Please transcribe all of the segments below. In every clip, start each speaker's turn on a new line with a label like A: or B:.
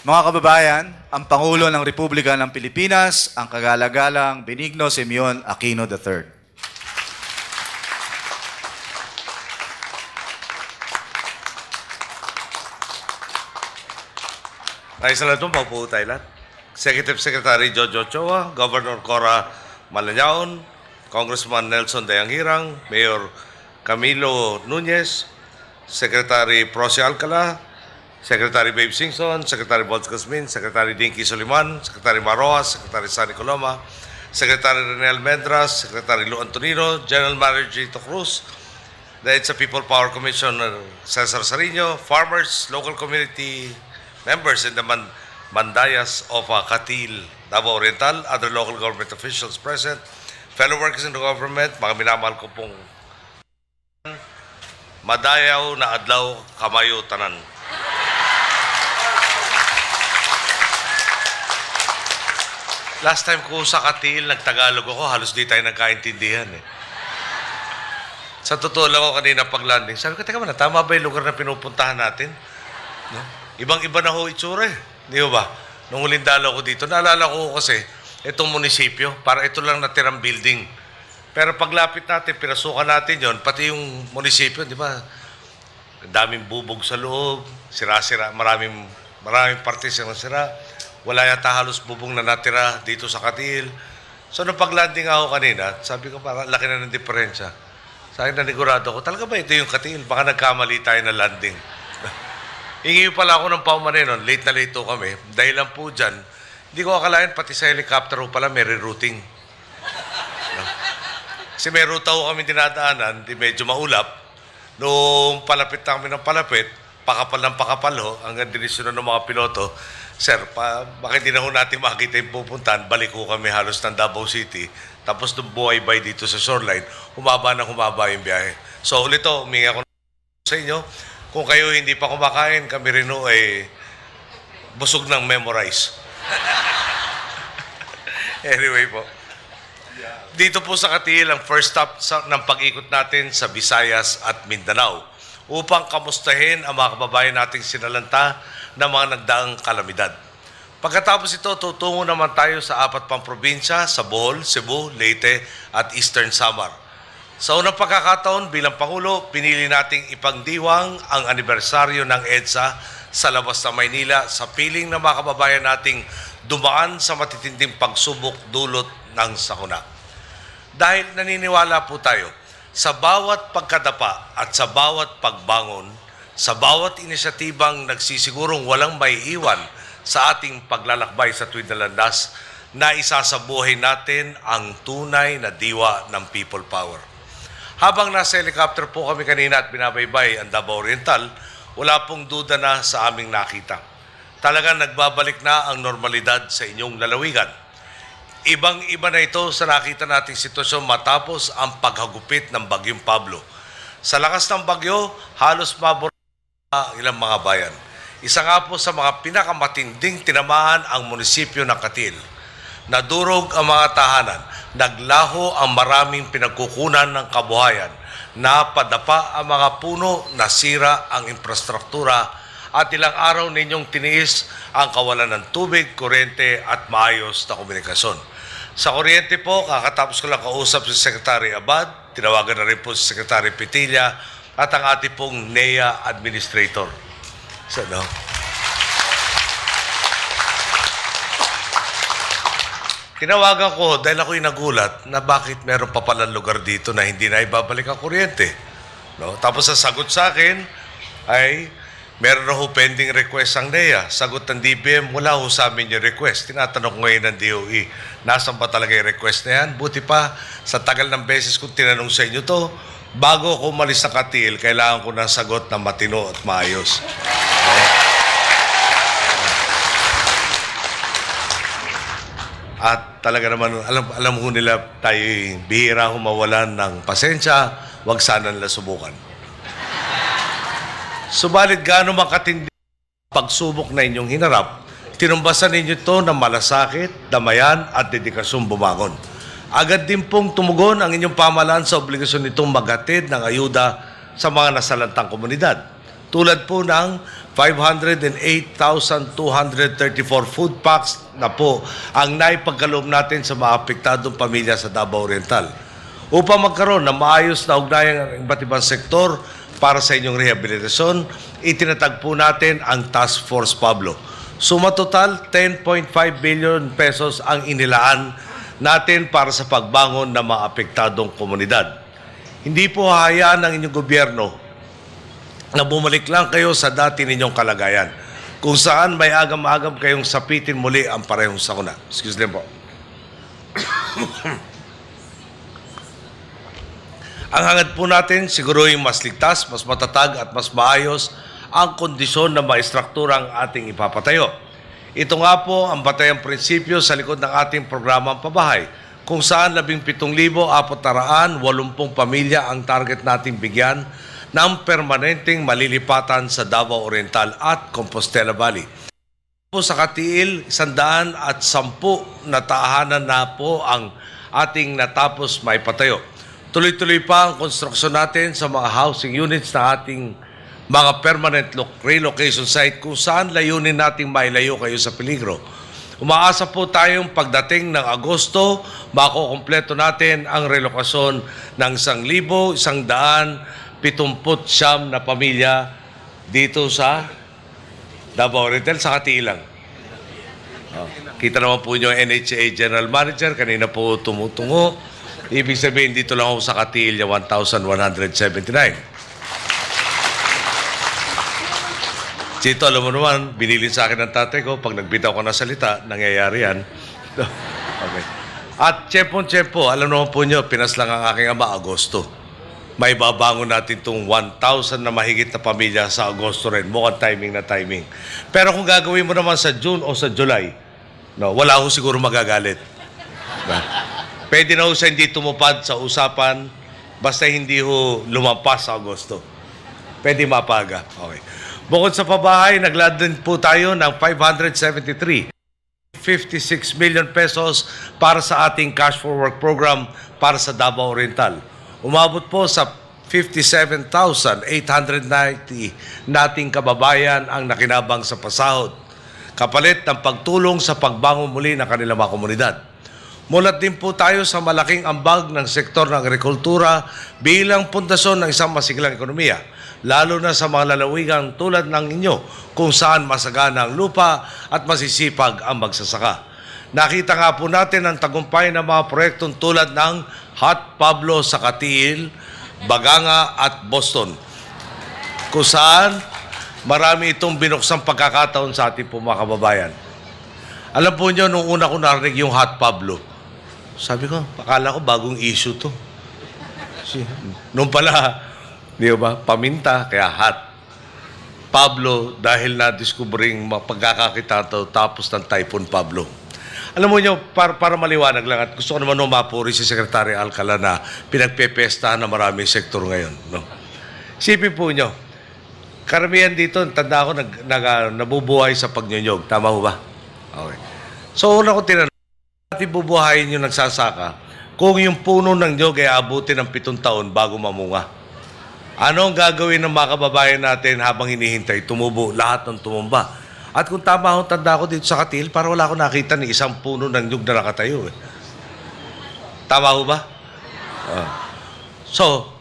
A: Mga kababayan, ang Pangulo ng Republika ng Pilipinas, ang kagalagalang Benigno Simeon Aquino III.
B: Ay, sa lahat paupo tayo lahat. Executive Secretary Jojo Ochoa, Governor Cora Malañaon, Congressman Nelson Dayanghirang, Mayor Camilo Nunez, Secretary Proce Alcala, Secretary Babe Singson, Secretary Bods Casmin, Secretary Dinky Soliman, Secretary Maroas, Secretary Sani Coloma, Secretary Renel Mendras, Secretary Lu Antonino, General Manager Gito Cruz, the EDSA People Power Commissioner Cesar Sarino, farmers, local community members in the Mandayas of Katil, Davao Oriental, other local government officials present, fellow workers in the government, mga minamahal ko pong madayaw na adlaw kamayo tanan. Last time ko sa Katil, nagtagalog ako, halos di tayo nagkaintindihan eh. Sa totoo lang ako kanina pag-landing, sabi ko, teka muna, tama ba yung lugar na pinupuntahan natin? No? Ibang-iba na ho itsura eh. Di ba? Nung huling dalaw ko dito, naalala ko kasi itong munisipyo, para ito lang natirang building. Pero paglapit natin, pinasukan natin yon, pati yung munisipyo, di ba? Daming bubog sa loob, sira-sira, maraming partes yung sira. Wala yata halos bubong na natira dito sa Katil. So nung pag-landing ako kanina, sabi ko parang laki na ng diferensya. Sa akin nanigurado ko, talaga ba ito yung Katil? Baka nagkamali tayo na landing. Hingi pala ako ng paumanay nun, late na late to kami. Dahil lang po dyan, hindi ko akalain pati sa helicopter ko pala may rerouting. No? Kasi may ruta ko kami dinadaanan, di medyo maulap. Nung palapit na kami ng palapit, pakapal ng pakapal ho, hanggang dinisyon ng mga piloto, Sir, bakit hindi na ho natin makita yung pupuntahan, balik ho kami halos ng Davao City, tapos nung buhay-bay dito sa shoreline, humaba yung biyahe. So ulit to, humingi ako sa inyo, kung kayo hindi pa kumakain, kami rin ho ay busog ng memorize. Anyway po. Dito po sa Katil, ang first stop ng pag-ikot natin sa Visayas at Mindanao upang kamustahin ang mga kababayan nating sinalanta ng mga nagdaang kalamidad. Pagkatapos ito, tutungo naman tayo sa 4 pang probinsya sa Bohol, Cebu, Leyte at Eastern Samar. Sa unang pagkakataon bilang Pangulo, pinili nating ipangdiwang ang anibersaryo ng EDSA sa labas ng Maynila sa piling ng mga kababayan nating dumaan sa matitinding pagsubok dulot ng sakuna. Dahil naniniwala po tayo, sa bawat pagkadapa at sa bawat pagbangon, sa bawat inisyatibang nagsisigurong walang maiiwan sa ating paglalakbay sa tuwid na landas, na isasabuhay natin ang tunay na diwa ng people power. Habang nasa helicopter po kami kanina at binabaybay ang Davao Oriental, wala pong duda na sa aming nakita. Talagang nagbabalik na ang normalidad sa inyong lalawigan. Ibang-iba na ito sa nakita nating sitwasyon matapos ang paghagupit ng Bagyong Pablo. Sa lakas ng bagyo, halos mabura ilang mga bayan. Isa nga po sa mga pinakamatinding tinamaan ang munisipyo ng Katil. Nadurog ang mga tahanan, naglaho ang maraming pinagkukunan ng kabuhayan, napadapa ang mga puno, nasira ang infrastruktura, at ilang araw ninyong tiniis ang kawalan ng tubig, kuryente at maayos na komunikasyon. Sa kuryente po, kakatapos ko lang kausap si Secretary Abad, tinawagan na rin po si Secretary Petilla at ang ating pong NEA Administrator. So, no? Tinawagan ko dahil ako'y nagulat na bakit meron pa palang lugar dito na hindi na ibabalik ang kuryente. No? Tapos ang sagot sa akin ay meron na ho pending request ang NEA. Sagot ng DBM, wala ho sa amin yung request. Tinatanong ko ngayon ng DOE, nasan ba talaga yung request na yan? Buti pa, sa tagal ng beses kung tinanong sa inyo to, bago ako umalis sa Katil, kailangan ko ng sagot na matino at maayos. Okay? At talaga naman, alam ho nila tayo bihira humawalan ng pasensya, wag sana nila subukan. Subalit gaano makatindi pagsubok na inyong hinarap, tinumbasan ninyo ito ng malasakit, damayan at dedikasyong bumangon. Agad din pong tumugon ang inyong pamahalaan sa obligasyon nitong maghatid ng ayuda sa mga nasalantang komunidad. Tulad po ng 508,234 food packs na po ang naipagkaloob natin sa mga apektadong pamilya sa Davao Oriental. Upang magkaroon ng maayos na ugnayan ng iba't ibang sektor para sa inyong rehabilitasyon, itinatagpo natin ang Task Force Pablo. Suma total, 10.5 billion pesos ang inilaan natin para sa pagbangon ng mga apektadong komunidad. Hindi po hahayaan ng inyong gobyerno na bumalik lang kayo sa dati ninyong kalagayan, kung saan may agam-agam kayong sapitin muli ang parehong sakuna. Excuse me po. Ang hangad po natin, siguro'y mas ligtas, mas matatag at mas maayos ang kondisyon ng mga estrukturang ating ipapatayo. Ito nga po ang batayang prinsipyo sa likod ng ating programang pabahay, kung saan 17,480 pamilya ang target nating bigyan ng permanenteng malilipatan sa Davao Oriental at Compostela Valley. Po sa Katiil, 110 na tahanan na po ang ating natapos maipatayo. Tuloy-tuloy pa ang konstruksyon natin sa mga housing units na ating mga permanent relocation site kung saan layunin nating mailayo kayo sa peligro. Umaasa po tayong pagdating ng Agosto, makukumpleto natin ang relokasyon ng 1,179 na pamilya dito sa Davao Oriental, sa Katiilang. Kita naman po nyo NHA General Manager, kanina po tumutungo. Ibig sabihin, dito lang ako sa Katiil, 1,179. Chito, alam mo naman, binilin sa akin ng tatay ko, pag nagbitaw ko na salita, nangyayari yan. Okay. At tiyempo, alam naman po nyo, pinaslang ang aking ama, Agosto. May babangon natin itong 1,000 na mahigit na pamilya sa Agosto rin. Mukhang timing na timing. Pero kung gagawin mo naman sa June o sa July, no, wala akong siguro magagalit. Pwede na ho sa hindi tumupad sa usapan, basta hindi ho lumampas sa Agosto. Pwede mapaga. Okay. Bukod sa pabahay, naglad din po tayo ng 573 56 million pesos para sa ating Cash for Work program para sa Davao Oriental. Umabot po sa 57,890 nating kababayan ang nakinabang sa pasahod, kapalit ng pagtulong sa pagbangon muli ng kanilang mga komunidad. Mulat din po tayo sa malaking ambag ng sektor ng agrikultura bilang pundasyon ng isang masiglang ekonomiya, lalo na sa mga lalawigan tulad ng inyo kung saan masagana ang lupa at masisipag ang magsasaka. Nakita nga po natin ang tagumpay ng mga proyektong tulad ng Hot Pablo sa Katiil, Baganga at Boston, kung saan marami itong binuksang pagkakataon sa ating mga kababayan. Alam po nyo, nung una ko narinig yung Hot Pablo, sabi ko, akala ko bagong issue to. Nung pala, di ba, paminta, kaya hot. Pablo, dahil na-discovering mapagkakakita to, tapos ng Typhoon Pablo. Alam mo nyo, para maliwanag lang, at gusto ko naman mapuri si Secretary Alcala na pinagpepestahan na maraming sektor ngayon. No? Isipin po nyo, karamihan dito, tanda ko, nabubuhay sa pagnyonyog. Tama ho ba? Okay. So, una ko tinanong, natin bubuhayin yung nagsasaka kung yung puno ng nyog ay abutin ng 7 taon bago mamunga. Ano ang gagawin ng mga kababayan natin habang hinihintay? Tumubo, lahat ng tumumba. At kung tama akong tanda ko dito sa Katiil, para wala akong nakita ng isang puno ng nyog na nakatayo. Tama ho ba? So,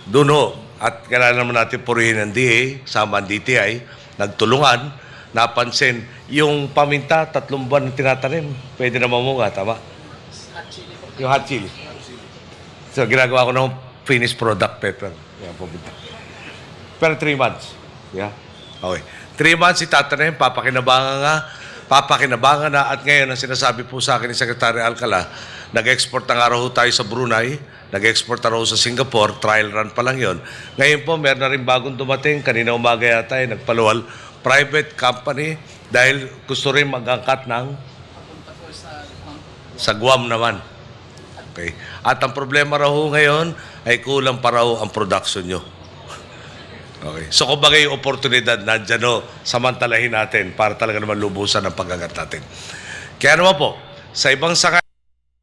B: doon ho, at kailangan naman natin purihin ng DA, sama ang DTI, nagtulungan, napansin, yung paminta, 3 buwan na tinatanim, pwede na mamunga, tama? Yung hot chili. So, ginagawa ko ng finished product pepper. Yan, paminta. Pero 3 months. Yeah? Okay. 3 months itatanim, papakinabangan na, at ngayon, ang sinasabi po sa akin ni Secretary Alcala, nag-export na nga raw tayo sa Brunei, nag-export na raw sa Singapore, trial run pa lang yon. Ngayon po, meron na rin bagong dumating, kanina umaga yata, nagpaluwal, private company, dahil gusto rin mag-angkat ng sa Guam naman. Okay. At ang problema raw ngayon ay kulang pa raw ang production nyo. Okay. So kung bagay yung oportunidad, nandyan o, samantalahin natin para talaga naman lubusan ang pagkagat natin. Kaya naman po, sa ibang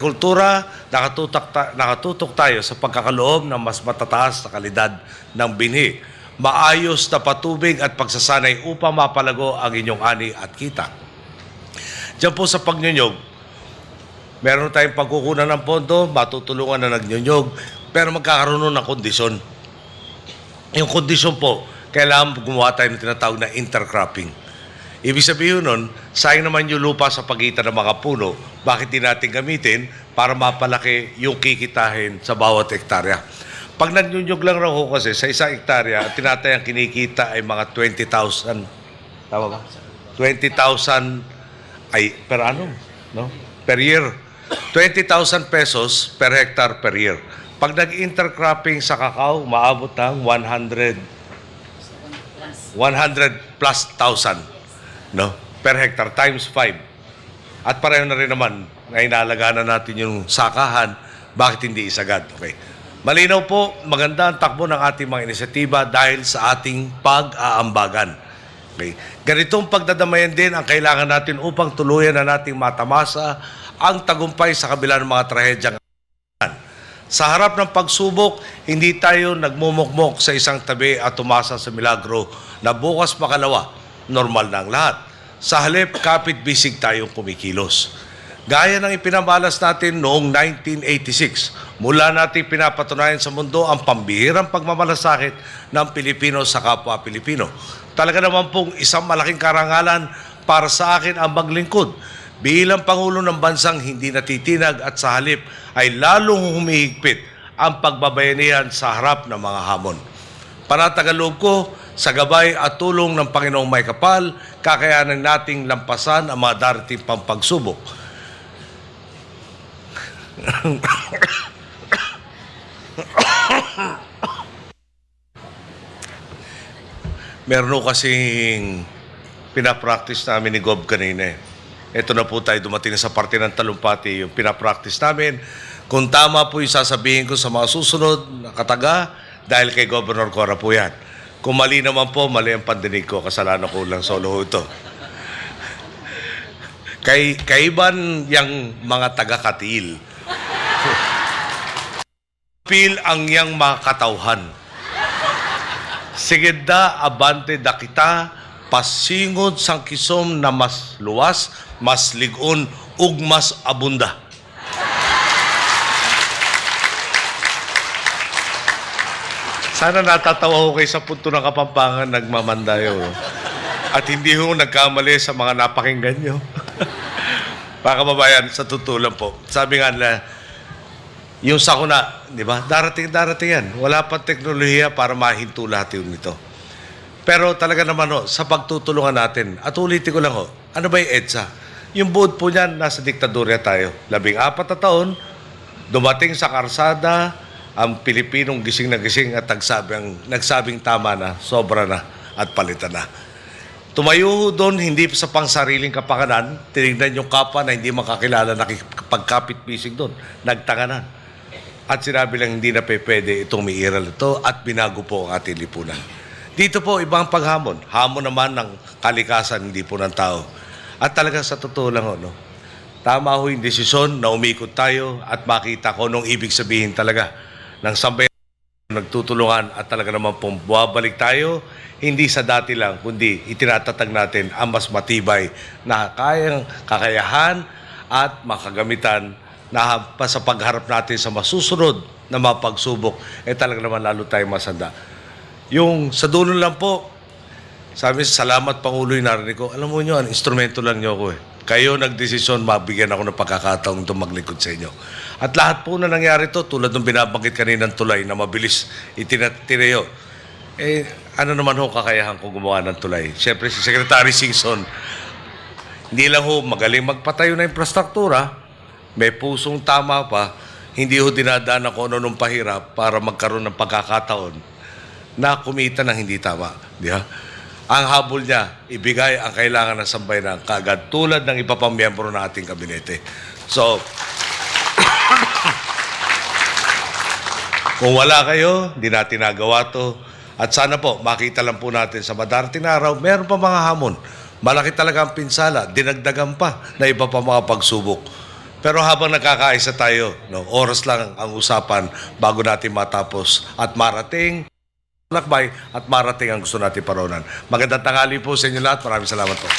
B: kultura, nakatutok tayo sa pagkakaloob ng mas matataas na kalidad ng binhi maayos na patubig at pagsasanay upang mapalago ang inyong ani at kita. Diyan po sa pagnyunyog, meron tayong pagkukunan ng pondo, matutulungan na nagnyunyog, pero magkakaroon nun ng kondisyon. Yung kondisyon po, kailangan gumawa tayo ng tinatawag na intercropping. Ibig sabihin nun, sayang naman yung lupa sa pagitan ng mga puno, bakit di natin gamitin para mapalaki yung kikitahin sa bawat hektarya. Pag nagnyunyog lang raw ho kasi sa isang hektarya, at tinatayang kinikita ay mga 20,000. Tama ba? 20,000 ay per annum, no? Per year. 20,000 pesos per hectare per year. Pag nag-intercropping sa kakao, maabot ng 100 plus thousand, no? Per hectare times 5. At pareho na rin naman na inalagaan na natin yung sakahan, bakit hindi isagad? Okay. Malinaw po, maganda ang takbo ng ating mga inisyatiba dahil sa ating pag-aambagan. Okay. Ganitong pagdadamayan din ang kailangan natin upang tuluyan na nating matamasa ang tagumpay sa kabila ng mga trahedyang. Sa harap ng pagsubok, hindi tayo nagmumukmok sa isang tabi at tumasa sa milagro na bukas makalawa, normal na ang lahat. Sa halip, kapit-bisig tayong kumikilos. Gaya ng ipinamalas natin noong 1986, mula natin pinapatunayan sa mundo ang pambihirang pagmamalasakit ng Pilipino sa kapwa Pilipino. Talaga naman pong isang malaking karangalan para sa akin ang maglingkod bilang Pangulo ng bansang hindi natitinag at sa halip ay lalong humihigpit ang pagbabayanihan sa harap ng mga hamon. Panatagalog ko sa gabay at tulong ng Panginoong May Kapal, kakayanan nating lampasan ang mga darating pang pagsubok. Meron kasing pinapractice namin ni Gob kanina. Ito na po tayo dumating sa parte ng talumpati, yung pinapractice namin. Kung tama po yung sasabihin ko sa mga susunod na kataga, dahil kay Governor Cora po yan. Kung mali naman po, mali ang pandinig ko, kasalanan ko lang solo ito. Kaiban yung mga taga-Katil. Pil ang yang mga katauhan. Sigeda abante da kita, pasingod sang kisom na mas luwas, mas ligon, ug mas abunda. Sana natatawa ko kayo sa punto ng Kapampangan nagmamandayo. At hindi ho nagkamali sa mga napakinggan nyo. Mga kababayan, sa totoo lang po. Sabi nga nila, yung sakuna, di ba? Darating yan. Wala pang teknolohiya para mahinto lahat yun nito. Pero talaga naman ho, sa pagtutulungan natin, at ulitin ko lang ho, ano ba yung EDSA? Yung buod po niyan, nasa diktadurya tayo. 14 na taon, dumating sa karsada, ang Pilipinong gising na gising at nagsabing tama na, sobra na, at palitan na. Tumayo doon, hindi sa pangsariling kapakanan, tinignan yung kapwa na hindi makakilala nakipagkapit-bisig doon. Nagtanga na. At sinabi lang hindi na pwede itong miiral ito at binago po ang ating lipunan. Dito po, ibang paghamon. Hamon naman ng kalikasan, hindi po ng tao. At talaga sa totoo lang, no? Tama ho yung desisyon na umikot tayo at makita ko nung ibig sabihin talaga ng sambayan nagtutulungan at talaga naman pong buwabalik tayo, hindi sa dati lang, kundi itinatatag natin ang mas matibay na kakayahan at makagamitan na sa pagharap natin sa masusunod na mga pagsubok, talaga naman lalo tayo masanda. Yung sa dulo lang po, sabi, salamat Pangulo, yung narinig ko. Alam mo nyo, ang instrumento lang nyo ako eh. Kayo nagdesisyon, mabigyan ako ng pagkakataong itong maglingkod sa inyo. At lahat po na nangyari to, tulad ng binabanggit kaninang tulay na mabilis itinatirayo. Ano naman ho kakayahan ko gumawa ng tulay? Siyempre, si Secretary Singson, hindi lang ho magaling magpatayo na infrastruktura, may pusong tama pa, hindi ho dinadaan ako ano nung pahirap para magkaroon ng pagkakataon na kumita ng hindi tama. Di ba? Ang habol niya, ibigay ang kailangan ng sambayanan kaagad tulad ng iba pang miyembro ng ating kabinete. So, kung wala kayo, hindi natin nagawa to. At sana po, makita lang po natin sa madarating na araw, meron pa mga hamon. Malaki talaga ang pinsala, dinagdagan pa na iba pa mga pagsubok. Pero habang nakakaisa tayo, no, oras lang ang usapan bago natin matapos at marating lakbay at marating ang gusto natin paronan. Magandang tanghali po sa inyo lahat. Maraming salamat po.